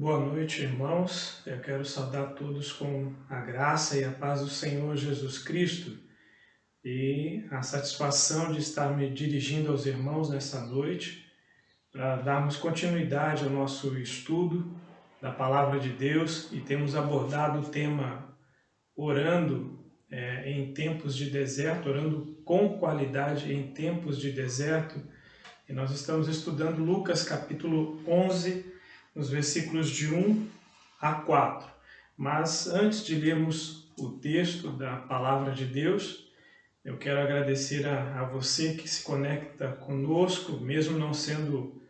Boa noite, irmãos. Eu quero saudar todos com a graça e a paz do Senhor Jesus Cristo e a satisfação de estar me dirigindo aos irmãos nessa noite para darmos continuidade ao nosso estudo da Palavra de Deus, e temos abordado o tema orando em tempos de deserto, orando com qualidade em tempos de deserto. E nós estamos estudando Lucas capítulo 11, nos versículos de 1 a 4. Mas antes de lermos o texto da Palavra de Deus, eu quero agradecer a você que se conecta conosco, mesmo não sendo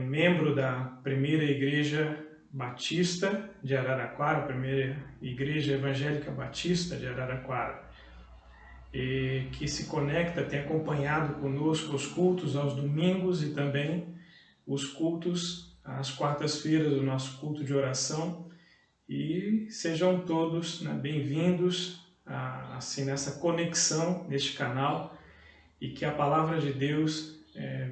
membro da Primeira Igreja Batista de Araraquara, Primeira Igreja Evangélica Batista de Araraquara, e que se conecta, tem acompanhado conosco os cultos aos domingos e também os cultos às quartas-feiras, o nosso culto de oração. E sejam todos bem-vindos assim, nessa conexão neste canal, e que a Palavra de Deus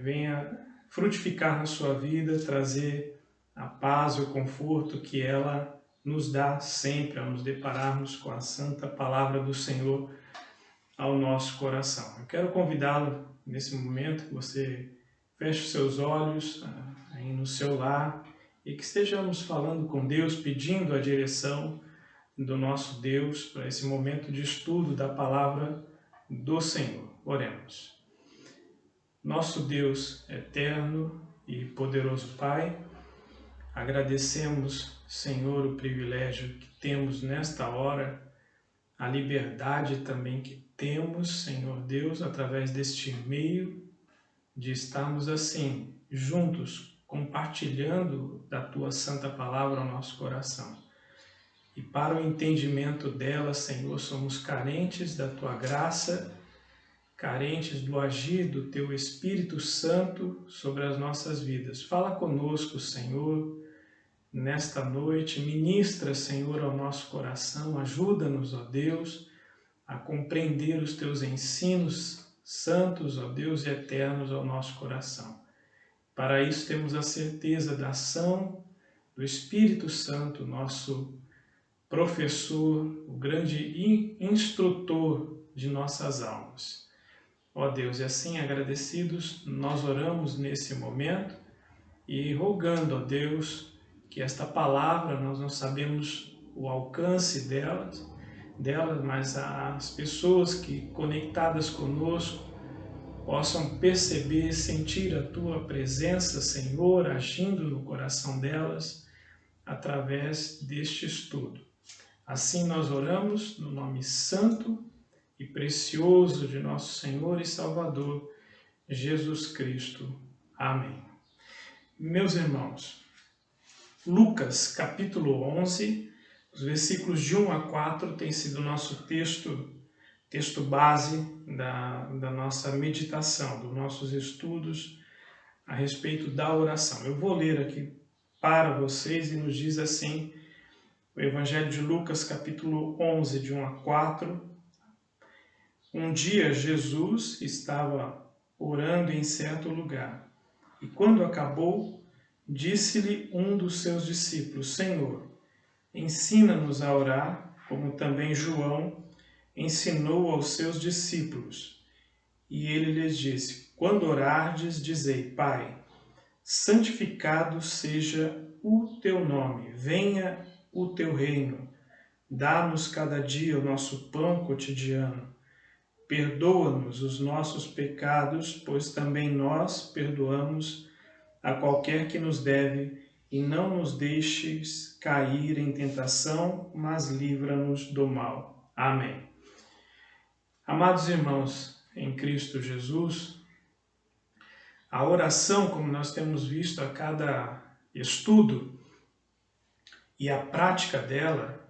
venha frutificar na sua vida, trazer a paz e o conforto que ela nos dá sempre ao nos depararmos com a santa Palavra do Senhor ao nosso coração. Eu quero convidá-lo nesse momento que você feche os seus olhos aí no seu lar e que estejamos falando com Deus, pedindo a direção do nosso Deus para esse momento de estudo da Palavra do Senhor. Oremos. Nosso Deus eterno e poderoso Pai, agradecemos, Senhor, o privilégio que temos nesta hora, a liberdade também que temos, Senhor Deus, através deste meio, de estarmos assim, juntos, compartilhando da Tua Santa Palavra ao nosso coração. E para o entendimento dela, Senhor, somos carentes da Tua graça, carentes do agir do Teu Espírito Santo sobre as nossas vidas. Fala conosco, Senhor, nesta noite, ministra, Senhor, ao nosso coração, ajuda-nos, ó Deus, a compreender os Teus ensinos santos, ó Deus, e eternos ao nosso coração. Para isso temos a certeza da ação do Espírito Santo, nosso professor, o grande instrutor de nossas almas. Ó Deus, e assim agradecidos, nós oramos nesse momento e rogando, ó Deus, que esta palavra, nós não sabemos o alcance delas, mas as pessoas que conectadas conosco possam perceber, sentir a Tua presença, Senhor, agindo no coração delas através deste estudo. Assim nós oramos no nome santo e precioso de nosso Senhor e Salvador, Jesus Cristo. Amém. Meus irmãos, Lucas capítulo 11, os versículos de 1 a 4 tem sido o nosso texto base da nossa meditação, dos nossos estudos a respeito da oração. Eu vou ler aqui para vocês e nos diz assim, o Evangelho de Lucas capítulo 11, de 1 a 4. Um dia Jesus estava orando em certo lugar, e quando acabou, disse-lhe um dos seus discípulos: Senhor, ensina-nos a orar, como também João ensinou aos seus discípulos. E ele lhes disse: Quando orardes, dizei: Pai, santificado seja o teu nome, venha o teu reino. Dá-nos cada dia o nosso pão cotidiano. Perdoa-nos os nossos pecados, pois também nós perdoamos a qualquer que nos deve, e não nos deixes cair em tentação, mas livra-nos do mal. Amém. Amados irmãos em Cristo Jesus, a oração, como nós temos visto a cada estudo, e a prática dela,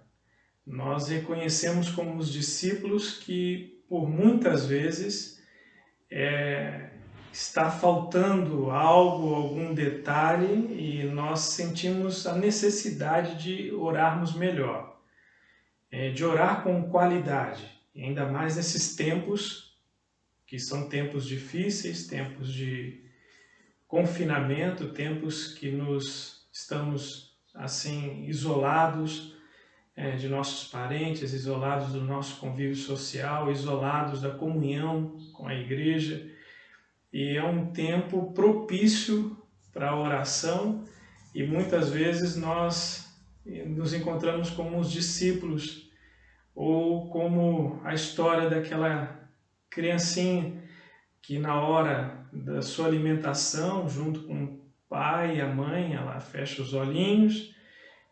nós reconhecemos como os discípulos que, por muitas vezes, está faltando algo, algum detalhe, e nós sentimos a necessidade de orarmos melhor, de orar com qualidade, e ainda mais nesses tempos, que são tempos difíceis, tempos de confinamento, tempos que nos estamos assim isolados de nossos parentes, isolados do nosso convívio social, isolados da comunhão com a igreja. E é um tempo propício para a oração e muitas vezes nós nos encontramos como os discípulos ou como a história daquela criancinha que na hora da sua alimentação, junto com o pai e a mãe, ela fecha os olhinhos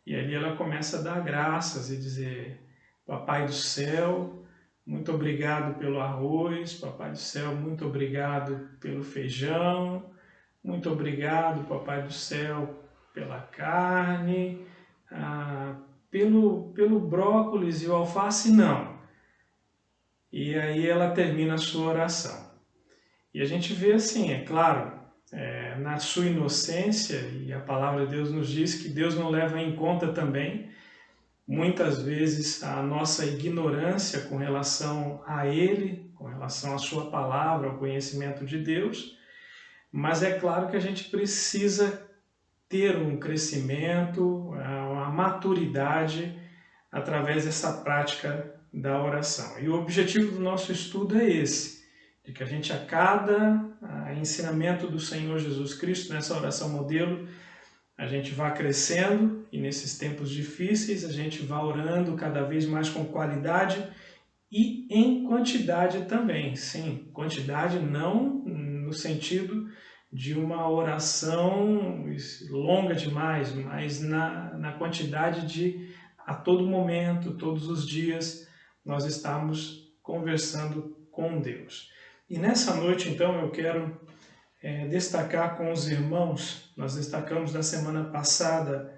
e ali ela começa a dar graças e dizer: Papai do céu, muito obrigado pelo arroz, Papai do céu, muito obrigado pelo feijão, muito obrigado, Papai do céu, pela carne, pelo brócolis e o alface, não. E aí ela termina a sua oração. E a gente vê assim, é claro, na sua inocência, e a palavra de Deus nos diz que Deus não leva em conta também, muitas vezes, a nossa ignorância com relação a Ele, com relação à sua palavra, ao conhecimento de Deus, mas é claro que a gente precisa ter um crescimento, uma maturidade através dessa prática da oração. E o objetivo do nosso estudo é esse, de que a gente a cada ensinamento do Senhor Jesus Cristo, nessa oração modelo, a gente vá crescendo e nesses tempos difíceis a gente vá orando cada vez mais com qualidade e em quantidade também. Sim, quantidade não no sentido de uma oração longa demais, mas na quantidade de a todo momento, todos os dias, nós estamos conversando com Deus. E nessa noite, então, eu quero destacar com os irmãos, nós destacamos na semana passada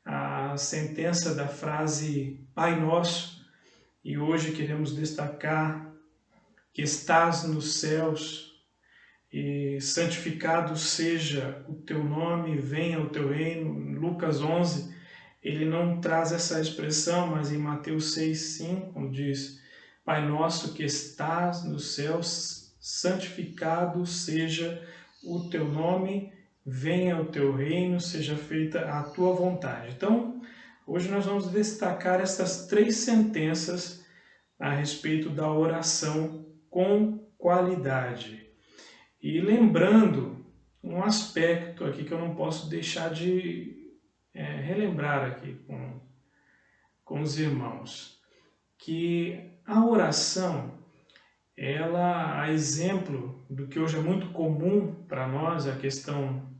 a sentença da frase Pai Nosso, e hoje queremos destacar que estás nos céus, e santificado seja o teu nome, venha o teu reino. Lucas 11, ele não traz essa expressão, mas em Mateus 6:5 diz: Pai nosso que estás nos céus, santificado seja o teu nome, venha o teu reino, seja feita a tua vontade. Então, hoje nós vamos destacar essas 3 sentenças a respeito da oração com qualidade. E lembrando um aspecto aqui que eu não posso deixar de relembrar aqui com os irmãos, que a oração, ela, a exemplo do que hoje é muito comum para nós, a questão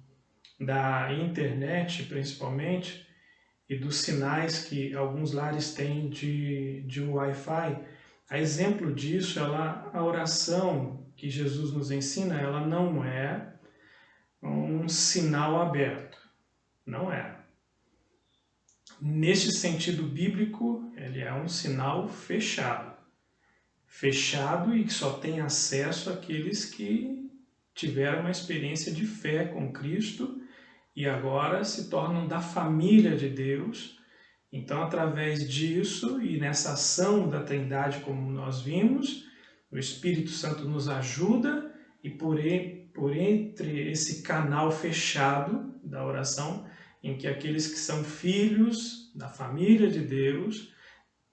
da internet principalmente, e dos sinais que alguns lares têm de Wi-Fi, a exemplo disso, a oração que Jesus nos ensina, ela não é um sinal aberto, não é. Neste sentido bíblico, ele é um sinal fechado. Fechado e que só tem acesso àqueles que tiveram uma experiência de fé com Cristo e agora se tornam da família de Deus. Então, através disso e nessa ação da Trindade, como nós vimos, o Espírito Santo nos ajuda e por entre esse canal fechado da oração, em que aqueles que são filhos da família de Deus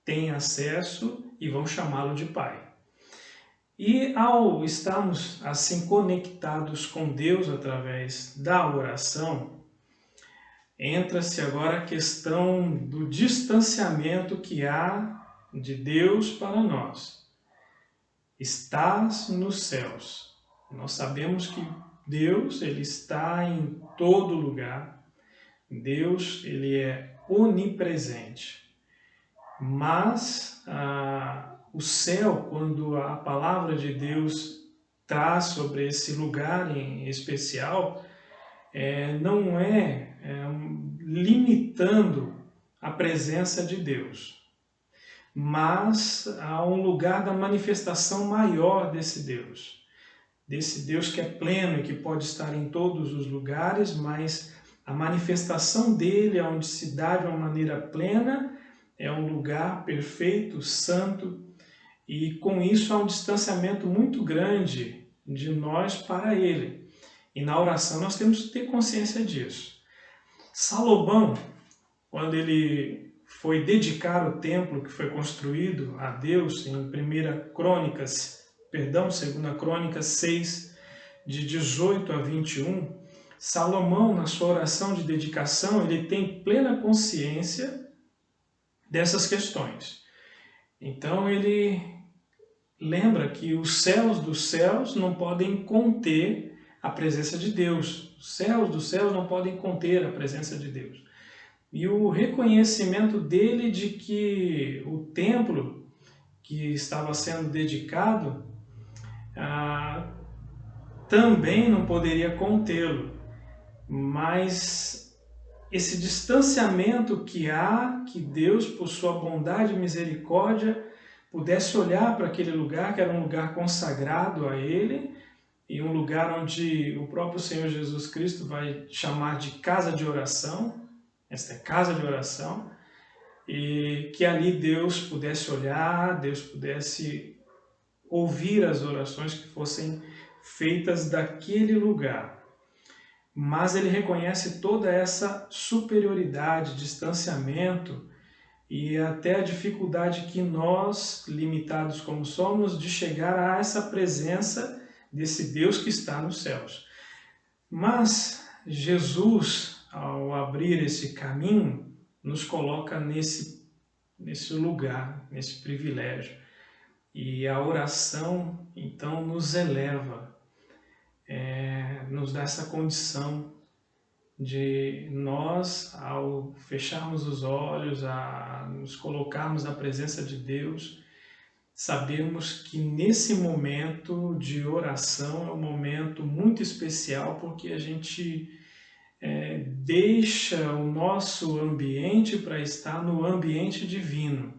têm acesso e vão chamá-lo de Pai. E ao estarmos assim conectados com Deus através da oração, entra-se agora a questão do distanciamento que há de Deus para nós. Estás nos céus. Nós sabemos que Deus, ele está em todo lugar. Deus, ele é onipresente. Mas o céu, quando a palavra de Deus traz sobre esse lugar em especial, não limitando a presença de Deus, mas há um lugar da manifestação maior desse Deus que é pleno e que pode estar em todos os lugares, mas a manifestação dele, onde se dá de uma maneira plena, é um lugar perfeito, santo, e com isso há um distanciamento muito grande de nós para ele. E na oração nós temos que ter consciência disso. Salomão, quando ele foi dedicar o templo que foi construído a Deus em 2 Crônicas 6, de 18 a 21, Salomão, na sua oração de dedicação, ele tem plena consciência dessas questões. Então ele lembra que os céus dos céus não podem conter a presença de Deus. Os céus dos céus não podem conter a presença de Deus. E o reconhecimento dele de que o templo que estava sendo dedicado também não poderia contê-lo. Mas esse distanciamento que há, que Deus, por sua bondade e misericórdia, pudesse olhar para aquele lugar, que era um lugar consagrado a Ele, e um lugar onde o próprio Senhor Jesus Cristo vai chamar de casa de oração. Esta é casa de oração, e que ali Deus pudesse olhar, Deus pudesse ouvir as orações que fossem feitas daquele lugar. Mas ele reconhece toda essa superioridade, distanciamento e até a dificuldade que nós, limitados como somos, de chegar a essa presença desse Deus que está nos céus. Mas Jesus, ao abrir esse caminho, nos coloca nesse lugar, nesse privilégio. E a oração, então, nos eleva, nos dá essa condição de nós, ao fecharmos os olhos, a nos colocarmos na presença de Deus, sabermos que nesse momento de oração é um momento muito especial, porque a gente deixa o nosso ambiente para estar no ambiente divino,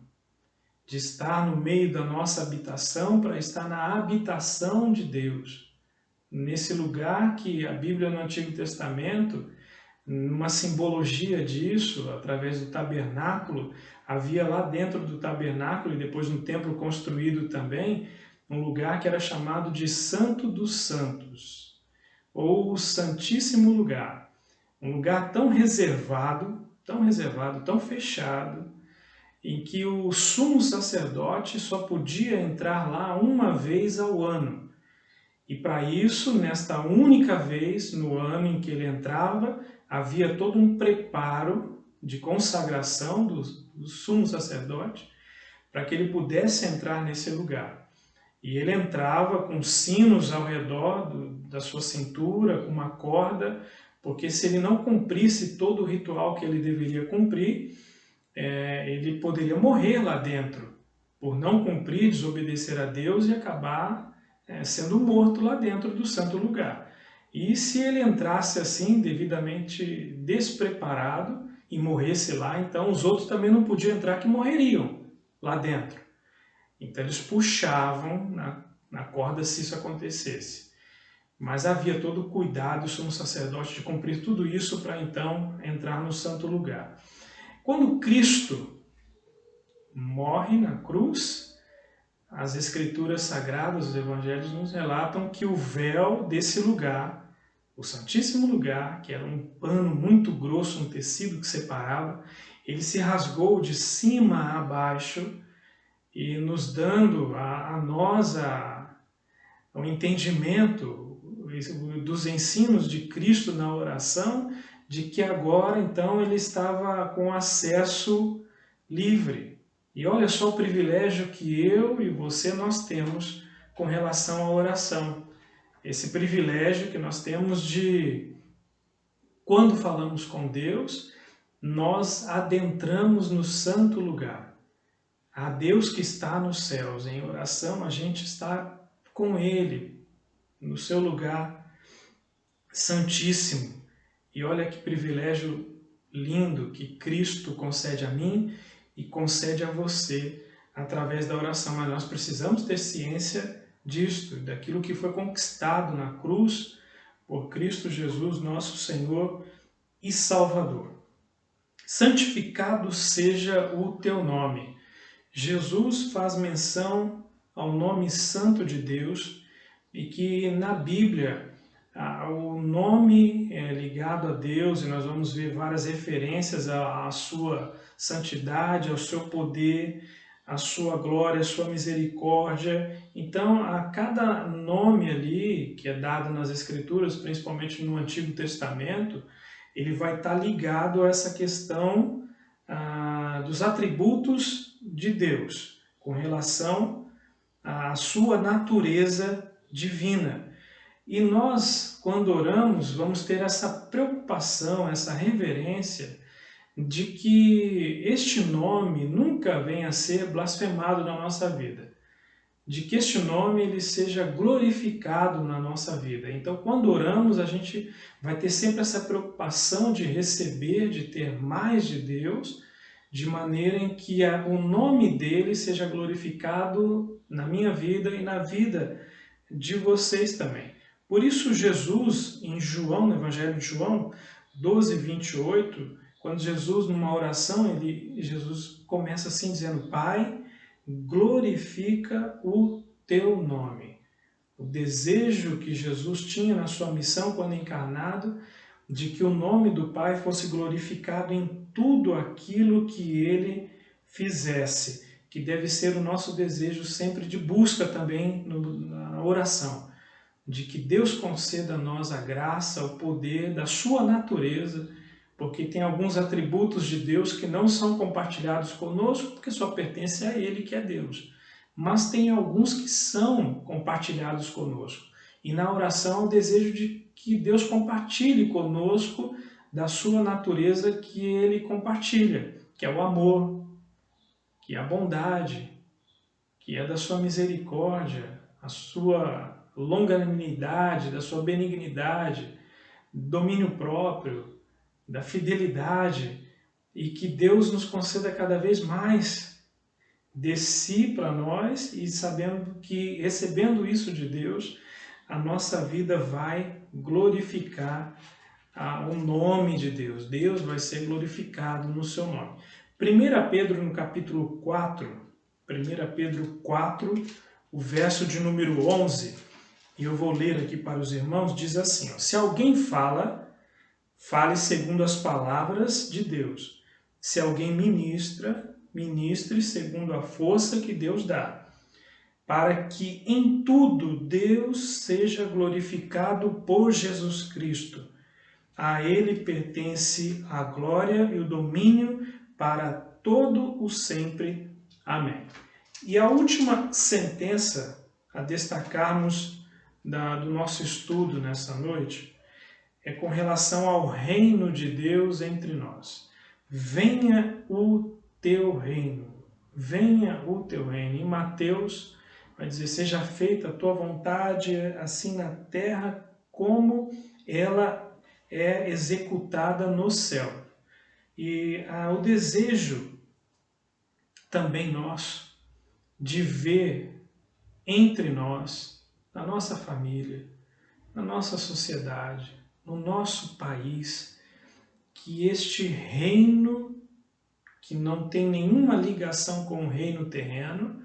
de estar no meio da nossa habitação para estar na habitação de Deus. Nesse lugar que a Bíblia no Antigo Testamento, uma simbologia disso, através do tabernáculo, havia lá dentro do tabernáculo e depois no templo construído também, um lugar que era chamado de Santo dos Santos, ou o Santíssimo Lugar. Um lugar tão reservado, tão fechado, em que o sumo sacerdote só podia entrar lá uma vez ao ano. E para isso, nesta única vez no ano em que ele entrava, havia todo um preparo de consagração do sumo sacerdote para que ele pudesse entrar nesse lugar. E ele entrava com sinos ao redor da sua cintura, com uma corda, porque se ele não cumprisse todo o ritual que ele deveria cumprir, ele poderia morrer lá dentro, por não cumprir, desobedecer a Deus e acabar sendo morto lá dentro do santo lugar. E se ele entrasse assim, devidamente despreparado, e morresse lá, então os outros também não podiam entrar, que morreriam lá dentro. Então eles puxavam na corda se isso acontecesse. Mas havia todo o cuidado do sumo sacerdote de cumprir tudo isso para então entrar no santo lugar. Quando Cristo morre na cruz, as escrituras sagradas, os evangelhos nos relatam que o véu desse lugar, o Santíssimo Lugar, que era um pano muito grosso, um tecido que separava, ele se rasgou de cima a baixo e nos dando a nós o entendimento dos ensinos de Cristo na oração, de que agora então ele estava com acesso livre. E olha só o privilégio que eu e você nós temos com relação à oração. Esse privilégio que nós temos de, quando falamos com Deus, nós adentramos no santo lugar. A Deus que está nos céus. Em oração a gente está com Ele, no seu lugar santíssimo. E olha que privilégio lindo que Cristo concede a mim e concede a você através da oração. Mas nós precisamos ter ciência disto, daquilo que foi conquistado na cruz por Cristo Jesus, nosso Senhor e Salvador. Santificado seja o teu nome. Jesus faz menção ao nome santo de Deus e que na Bíblia O nome é ligado a Deus, e nós vamos ver várias referências à sua santidade, ao seu poder, à sua glória, à sua misericórdia. Então, a cada nome ali que é dado nas Escrituras, principalmente no Antigo Testamento, ele vai estar ligado a essa questão dos atributos de Deus, com relação à sua natureza divina. E nós, quando oramos, vamos ter essa preocupação, essa reverência de que este nome nunca venha a ser blasfemado na nossa vida, de que este nome ele seja glorificado na nossa vida. Então, quando oramos, a gente vai ter sempre essa preocupação de receber, de ter mais de Deus, de maneira em que o nome dele seja glorificado na minha vida e na vida de vocês também. Por isso Jesus, em João, no Evangelho de João 12, 28, quando Jesus, numa oração, Jesus começa assim dizendo: Pai, glorifica o teu nome. O desejo que Jesus tinha na sua missão quando encarnado, de que o nome do Pai fosse glorificado em tudo aquilo que ele fizesse, que deve ser o nosso desejo sempre de busca também na oração, de que Deus conceda a nós a graça, o poder da sua natureza, porque tem alguns atributos de Deus que não são compartilhados conosco, porque só pertence a Ele, que é Deus. Mas tem alguns que são compartilhados conosco. E na oração, o desejo de que Deus compartilhe conosco da sua natureza que Ele compartilha, que é o amor, que é a bondade, que é da sua misericórdia, a sua longanimidade, da sua benignidade, domínio próprio, da fidelidade, e que Deus nos conceda cada vez mais de si para nós, e sabendo que, recebendo isso de Deus, a nossa vida vai glorificar o nome de Deus. Deus vai ser glorificado no seu nome. 1 Pedro, no capítulo 4, 1 Pedro 4, o verso de número 11, e eu vou ler aqui para os irmãos, diz assim: se alguém fala, fale segundo as palavras de Deus. Se alguém ministra, ministre segundo a força que Deus dá, para que em tudo Deus seja glorificado por Jesus Cristo. A Ele pertence a glória e o domínio para todo o sempre. Amém. E a última sentença a destacarmos do nosso estudo nessa noite é com relação ao reino de Deus entre nós. Venha o teu reino, venha o teu reino. Em Mateus vai dizer: seja feita a tua vontade, assim na terra como ela é executada no céu. E o desejo também nosso de ver entre nós, na nossa família, na nossa sociedade, no nosso país, que este reino, que não tem nenhuma ligação com o reino terreno,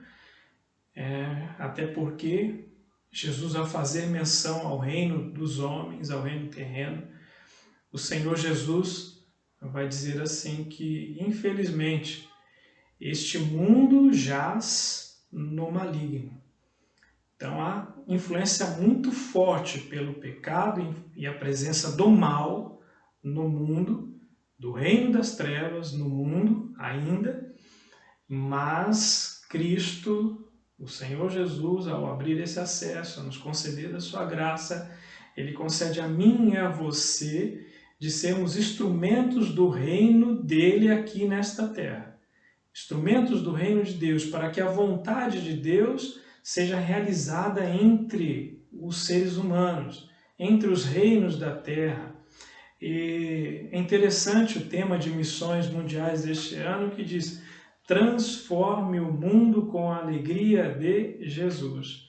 até porque Jesus, ao fazer menção ao reino dos homens, ao reino terreno, o Senhor Jesus vai dizer assim que, infelizmente, este mundo jaz no maligno. Então, há influência muito forte pelo pecado e a presença do mal no mundo, do reino das trevas no mundo ainda, mas Cristo, o Senhor Jesus, ao abrir esse acesso, a nos conceder da sua graça, Ele concede a mim e a você de sermos instrumentos do reino dele aqui nesta terra. Instrumentos do reino de Deus, para que a vontade de Deus seja realizada entre os seres humanos, entre os reinos da terra. E é interessante o tema de missões mundiais deste ano, que diz: transforme o mundo com a alegria de Jesus,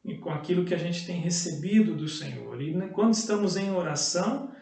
e com aquilo que a gente tem recebido do Senhor. E quando estamos em oração,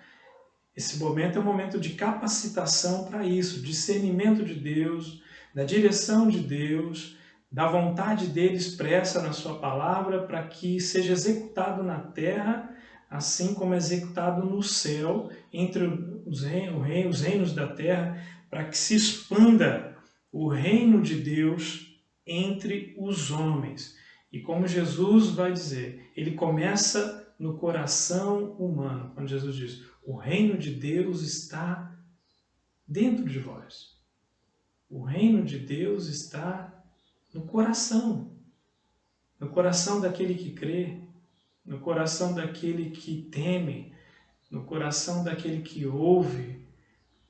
esse momento é um momento de capacitação para isso, discernimento de Deus, da direção de Deus, da vontade dele expressa na sua palavra, para que seja executado na terra assim como é executado no céu, entre os reinos da terra, para que se expanda o reino de Deus entre os homens. E como Jesus vai dizer, ele começa no coração humano, quando Jesus diz, o reino de Deus está dentro de vós. O reino de Deus está no coração daquele que crê, no coração daquele que teme, no coração daquele que ouve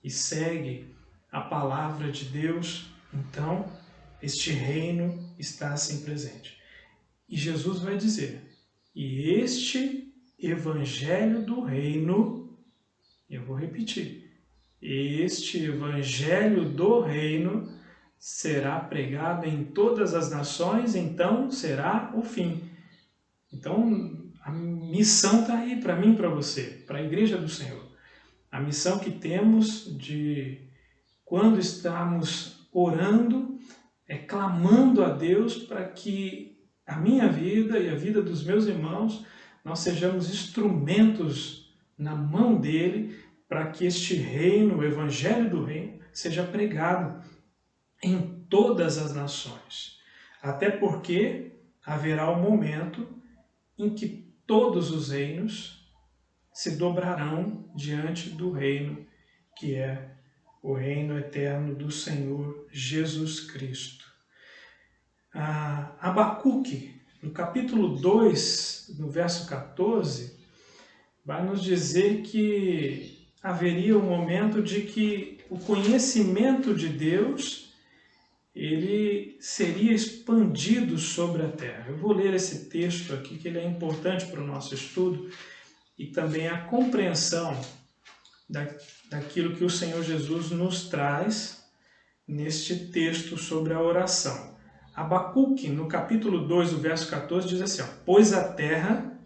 e segue a palavra de Deus. Então, este reino está assim presente. E Jesus vai dizer, e este evangelho do reino, eu vou repetir, este evangelho do reino será pregado em todas as nações, então será o fim. Então, a missão está aí para mim e para você, para a Igreja do Senhor. A missão que temos de, quando estamos orando, é clamando a Deus para que a minha vida e a vida dos meus irmãos, nós sejamos instrumentos na mão dele para que este reino, o Evangelho do Reino, seja pregado em todas as nações. Até porque haverá um momento em que todos os reinos se dobrarão diante do reino, que é o reino eterno do Senhor Jesus Cristo. Abacuque, no capítulo 2, no verso 14, vai nos dizer que haveria um momento de que o conhecimento de Deus ele seria expandido sobre a terra. Eu vou ler esse texto aqui, que ele é importante para o nosso estudo e também a compreensão daquilo que o Senhor Jesus nos traz neste texto sobre a oração. Abacuque, no capítulo 2, o verso 14, diz assim, pois a terra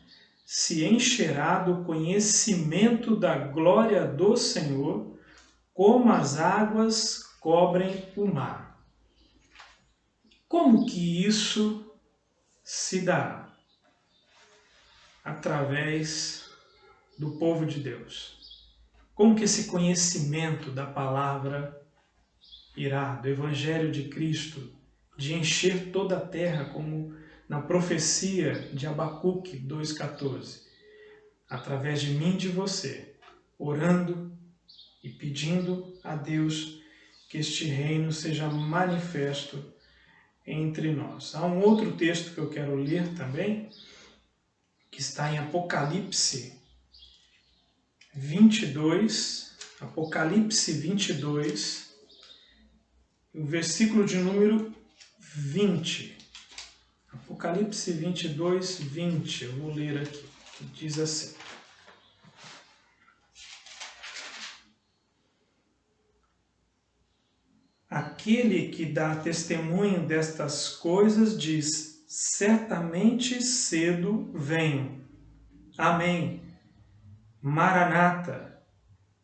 se encherá do conhecimento da glória do Senhor, como as águas cobrem o mar. Como que isso se dará? Através do povo de Deus. Como que esse conhecimento da palavra irá, do Evangelho de Cristo, de encher toda a terra, como na profecia de Abacuque 2,14, através de mim e de você, orando e pedindo a Deus que este reino seja manifesto entre nós. Há um outro texto que eu quero ler também, que está em Apocalipse 22, Apocalipse 22, o versículo de número 20. Apocalipse 22, 20, eu vou ler aqui, que diz assim. Aquele que dá testemunho destas coisas diz, certamente cedo venho. Amém. Maranata,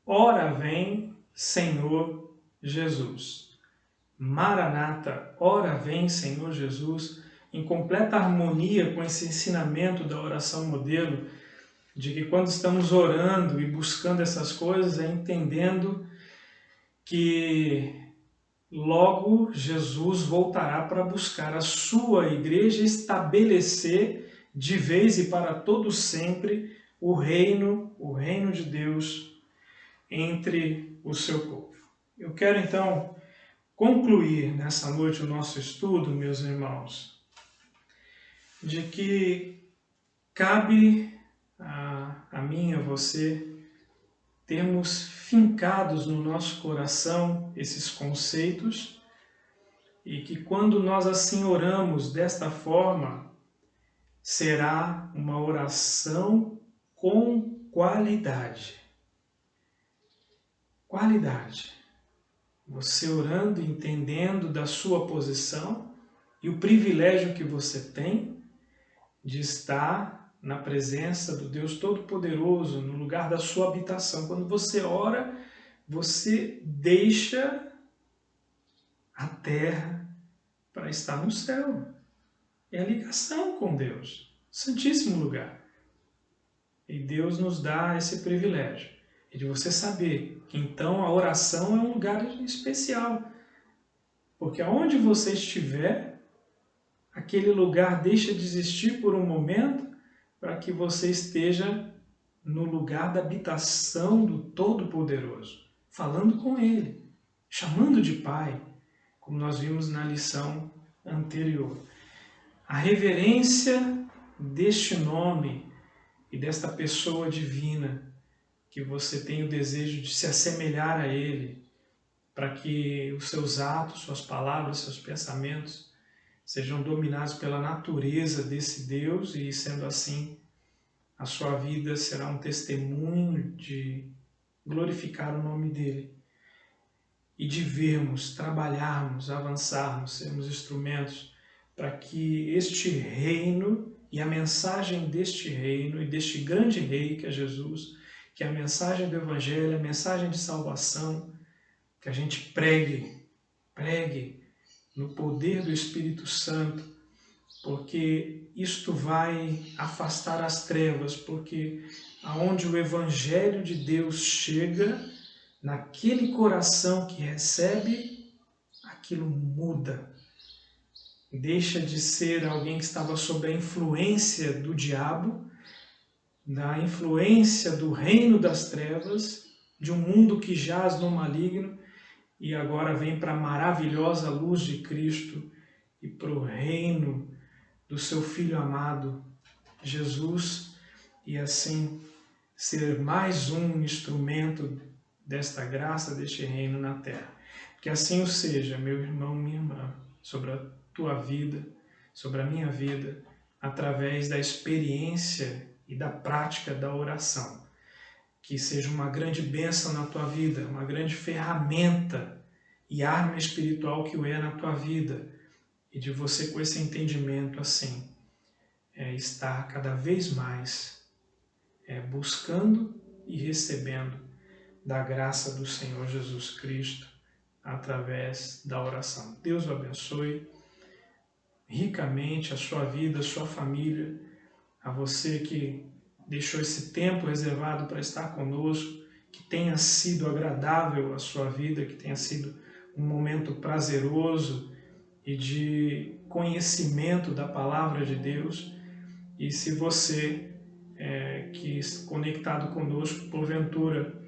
ora vem, Senhor Jesus. Maranata, ora vem, Senhor Jesus, em completa harmonia com esse ensinamento da oração modelo, de que quando estamos orando e buscando essas coisas, é entendendo que logo Jesus voltará para buscar a sua igreja e estabelecer de vez e para todo sempre o reino de Deus entre o seu povo. Eu quero então concluir nessa noite o nosso estudo, meus irmãos, de que cabe a mim e a você termos fincados no nosso coração esses conceitos e que quando nós assim oramos desta forma, será uma oração com qualidade. Qualidade. Você orando, entendendo da sua posição e o privilégio que você tem de estar na presença do Deus Todo-Poderoso, no lugar da sua habitação. Quando você ora, você deixa a terra para estar no céu. É a ligação com Deus, Santíssimo lugar. E Deus nos dá esse privilégio, de você saber que então a oração é um lugar especial. Porque aonde você estiver, aquele lugar deixa de existir por um momento para que você esteja no lugar da habitação do Todo-Poderoso, falando com Ele, chamando de Pai, como nós vimos na lição anterior. A reverência deste nome e desta pessoa divina, que você tem o desejo de se assemelhar a Ele, para que os seus atos, suas palavras, seus pensamentos sejam dominados pela natureza desse Deus e, sendo assim, a sua vida será um testemunho de glorificar o nome dEle e de vermos, trabalharmos, avançarmos, sermos instrumentos para que este reino e a mensagem deste reino e deste grande rei que é Jesus, que é a mensagem do Evangelho, a mensagem de salvação, que a gente pregue no poder do Espírito Santo, porque isto vai afastar as trevas, porque aonde o Evangelho de Deus chega, naquele coração que recebe, aquilo muda. Deixa de ser alguém que estava sob a influência do diabo, da influência do reino das trevas, de um mundo que jaz no maligno, e agora vem para a maravilhosa luz de Cristo e para o reino do seu Filho amado, Jesus, e assim ser mais um instrumento desta graça, deste reino na terra. Que assim o seja, meu irmão, minha irmã, sobre a tua vida, sobre a minha vida, através da experiência e da prática da oração. Que seja uma grande bênção na tua vida, uma grande ferramenta e arma espiritual que o é na tua vida. E de você, com esse entendimento assim, estar cada vez mais buscando e recebendo da graça do Senhor Jesus Cristo através da oração. Deus o abençoe ricamente a sua vida, a sua família, a você que deixou esse tempo reservado para estar conosco, que tenha sido agradável a sua vida, que tenha sido um momento prazeroso e de conhecimento da palavra de Deus. E se você que conectado conosco, porventura,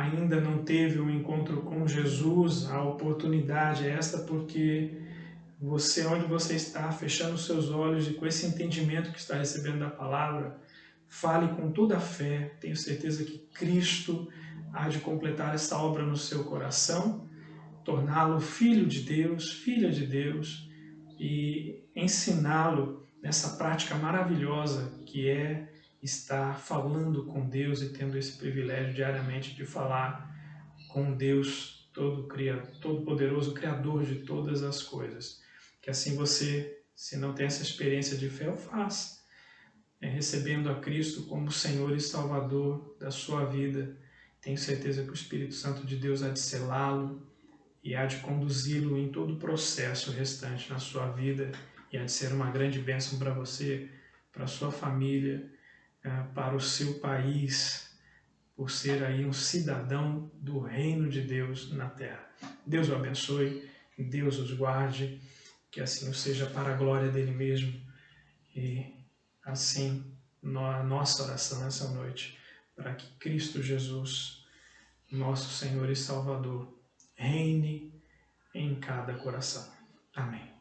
ainda não teve um encontro com Jesus, a oportunidade é esta, porque você, onde você está, fechando os seus olhos e com esse entendimento que está recebendo da palavra, fale com toda a fé. Tenho certeza que Cristo há de completar esta obra no seu coração, torná-lo filho de Deus, filha de Deus, e ensiná-lo nessa prática maravilhosa que é estar falando com Deus e tendo esse privilégio diariamente de falar com Deus Todo-Poderoso, Criador de todas as coisas. Que assim você, se não tem essa experiência de fé, o faça, recebendo a Cristo como Senhor e Salvador da sua vida. Tenho certeza que o Espírito Santo de Deus há de selá-lo e há de conduzi-lo em todo o processo restante na sua vida, e há de ser uma grande bênção para você, para a sua família, para o seu país, por ser aí um cidadão do reino de Deus na terra. Deus o abençoe, Deus os guarde, que assim o seja para a glória dele mesmo. E assim, a nossa oração nessa noite, para que Cristo Jesus, nosso Senhor e Salvador, reine em cada coração. Amém.